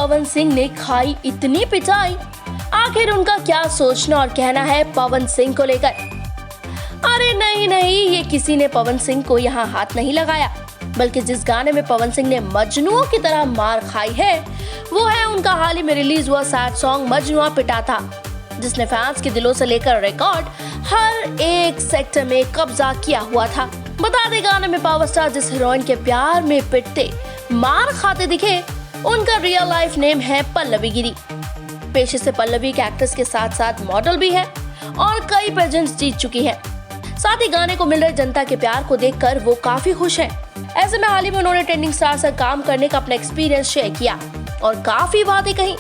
पवन सिंह ने खाई इतनी पिटाई, आखिर उनका क्या सोचना और कहना है पवन सिंह को लेकर? अरे नहीं, ये किसी ने पवन सिंह को यहाँ हाथ नहीं लगाया, बल्कि जिस गाने में पवन सिंह ने मजनुओं की तरह मार खाई है वो है उनका हाल ही में रिलीज हुआ सैड सॉन्ग मजनुआ पिटा था, जिसने फैंस के दिलों से लेकर रिकॉर्ड हर एक सेक्टर में कब्जा किया हुआ था। बता दें, गाने में पावर स्टार जिस हीरोइन के प्यार में पिटते मार खाते दिखे, उनका रियल लाइफ नेम है पल्लवी गिरी। पेशे से पल्लवी एक एक्ट्रेस के साथ साथ मॉडल भी है और कई पेजेंट्स जीत चुकी है। साथ ही गाने को मिल रहे जनता के प्यार को देखकर वो काफी खुश है। ऐसे में हाल ही में उन्होंने ट्रेंडिंग स्टार से काम करने का अपना एक्सपीरियंस शेयर किया और काफी बातें कही।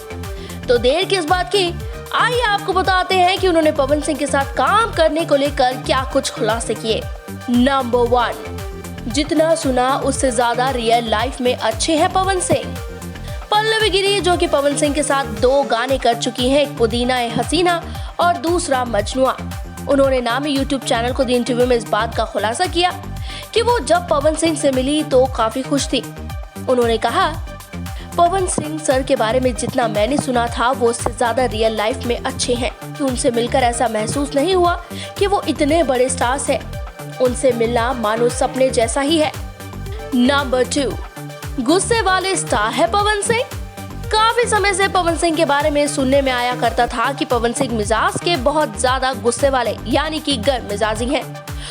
तो देर किस बात की, आइए आपको बताते हैं कि उन्होंने पवन सिंह के साथ काम करने को लेकर क्या कुछ खुलासे किए। नंबर 1, जितना सुना उससे ज्यादा रियल लाइफ में अच्छे हैं पवन सिंह। पल्लवी गिरी जो कि पवन सिंह के साथ 2 गाने कर चुकी हैं, एक पुदीना ए हसीना और दूसरा मजनुआ। उन्होंने नामी यूट्यूब चैनल को दी इंटरव्यू में इस बात का खुलासा किया कि वो जब पवन सिंह से मिली तो काफी खुश थी। उन्होंने कहा, पवन सिंह सर के बारे में जितना मैंने सुना था वो उससे ज्यादा रियल लाइफ में अच्छे हैं, कि उनसे मिलकर ऐसा महसूस नहीं हुआ कि वो इतने बड़े स्टार्स हैं। उनसे मिलना मानो सपने जैसा ही है। नंबर 2, गुस्से वाले स्टार है पवन सिंह। काफी समय से पवन सिंह के बारे में सुनने में आया करता था कि पवन सिंह मिजाज के बहुत ज्यादा गुस्से वाले यानी कि गर्म मिजाजी हैं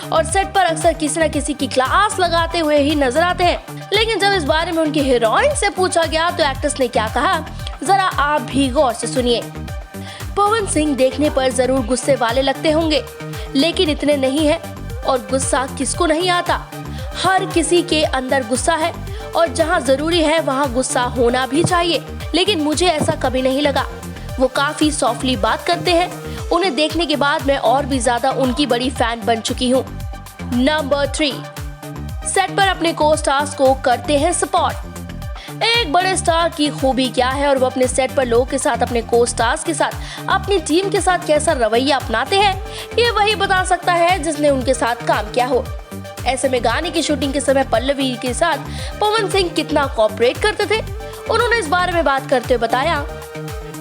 और सेट पर अक्सर किसी न किसी की क्लास लगाते हुए ही नजर आते हैं। लेकिन जब इस बारे में उनकी हीरोइन से पूछा गया तो एक्ट्रेस ने क्या कहा, जरा आप भी गौर से सुनिए। पवन सिंह देखने पर जरूर गुस्से वाले लगते होंगे, लेकिन इतने नहीं है। और गुस्सा किसको नहीं आता, हर किसी के अंदर गुस्सा है और जहाँ जरूरी है वहाँ गुस्सा होना भी चाहिए। लेकिन मुझे ऐसा कभी नहीं लगा। वो काफी सॉफ्टली बात करते हैं। उन्हें देखने के बाद मैं और भी ज्यादा उनकी बड़ी फैन बन चुकी हूँ। नंबर 3, सेट पर अपने को स्टार्स को करते हैं सपोर्ट। एक बड़े स्टार की खूबी क्या है और वो अपने सेट पर लोगों के साथ, अपने को स्टार्स के साथ, अपनी टीम के साथ कैसा रवैया अपनाते हैं, ये वही बता सकता है जिसने उनके साथ काम किया हो। ऐसे में गाने की शूटिंग के समय पल्लवी के साथ पवन सिंह कितना कोऑपरेट करते थे, उन्होंने इस बारे में बात करते हुए बताया,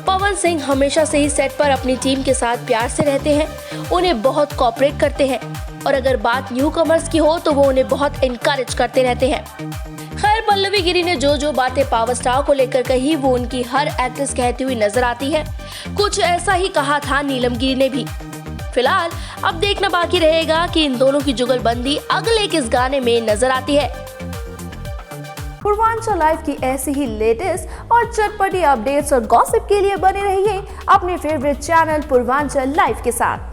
पवन सिंह हमेशा से ही सेट पर अपनी टीम के साथ प्यार से रहते हैं, उन्हें बहुत कोऑपरेट करते हैं और अगर बात न्यू कमर्स की हो तो वो उन्हें बहुत इनकरेज करते रहते हैं। खैर, पल्लवी गिरी ने जो बातें पावर स्टार को लेकर कही वो उनकी हर एक्ट्रेस कहती हुई नजर आती है। कुछ ऐसा ही कहा था नीलम गिरी ने भी। फिलहाल अब देखना बाकी रहेगा कि इन दोनों की जुगलबंदी अगले किस गाने में नजर आती है। पूर्वांचल लाइव की ऐसी ही लेटेस्ट और चटपटी अपडेट्स और गॉसिप के लिए बने रहिए अपने फेवरेट चैनल पूर्वांचल लाइव के साथ।